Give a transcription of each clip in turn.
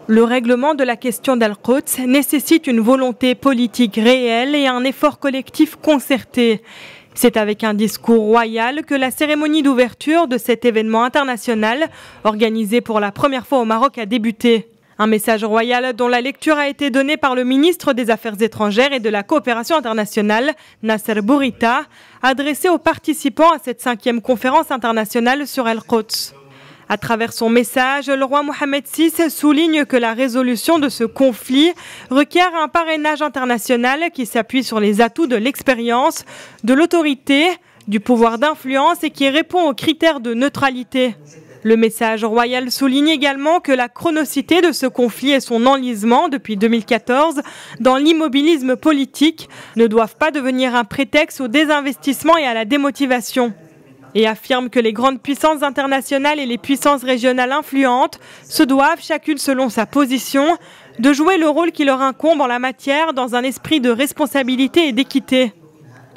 Le règlement de la question d'Al-Quds nécessite une volonté politique réelle et un effort collectif concerté. C'est avec un discours royal que la cérémonie d'ouverture de cet événement international, organisé pour la première fois au Maroc, a débuté. Un message royal dont la lecture a été donnée par le ministre des Affaires étrangères et de la coopération internationale, Nasser Bourita, adressé aux participants à cette 5e conférence internationale sur Al-Quds. À travers son message, le roi Mohammed VI souligne que la résolution de ce conflit requiert un parrainage international qui s'appuie sur les atouts de l'expérience, de l'autorité, du pouvoir d'influence et qui répond aux critères de neutralité. Le message royal souligne également que la chronicité de ce conflit et son enlisement depuis 2014 dans l'immobilisme politique ne doivent pas devenir un prétexte au désinvestissement et à la démotivation. Et affirme que les grandes puissances internationales et les puissances régionales influentes se doivent, chacune selon sa position, de jouer le rôle qui leur incombe en la matière dans un esprit de responsabilité et d'équité.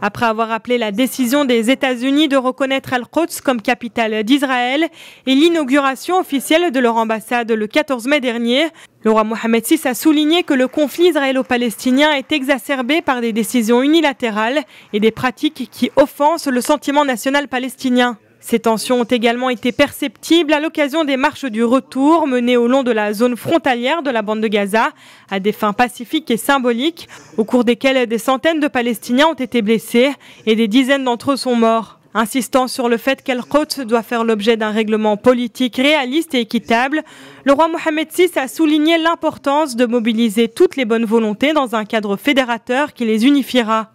Après avoir appelé la décision des États-Unis de reconnaître Al-Quds comme capitale d'Israël et l'inauguration officielle de leur ambassade le 14 mai dernier, le roi Mohammed VI a souligné que le conflit israélo-palestinien est exacerbé par des décisions unilatérales et des pratiques qui offensent le sentiment national palestinien. Ces tensions ont également été perceptibles à l'occasion des marches du retour menées au long de la zone frontalière de la bande de Gaza à des fins pacifiques et symboliques, au cours desquelles des centaines de Palestiniens ont été blessés et des dizaines d'entre eux sont morts. Insistant sur le fait qu'Al-Quds doit faire l'objet d'un règlement politique réaliste et équitable, le roi Mohammed VI a souligné l'importance de mobiliser toutes les bonnes volontés dans un cadre fédérateur qui les unifiera.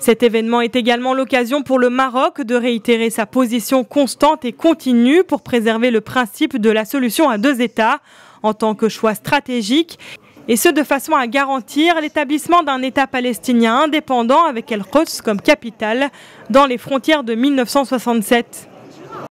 Cet événement est également l'occasion pour le Maroc de réitérer sa position constante et continue pour préserver le principe de la solution à 2 États en tant que choix stratégique, et ce de façon à garantir l'établissement d'un État palestinien indépendant avec Al-Quds comme capitale dans les frontières de 1967.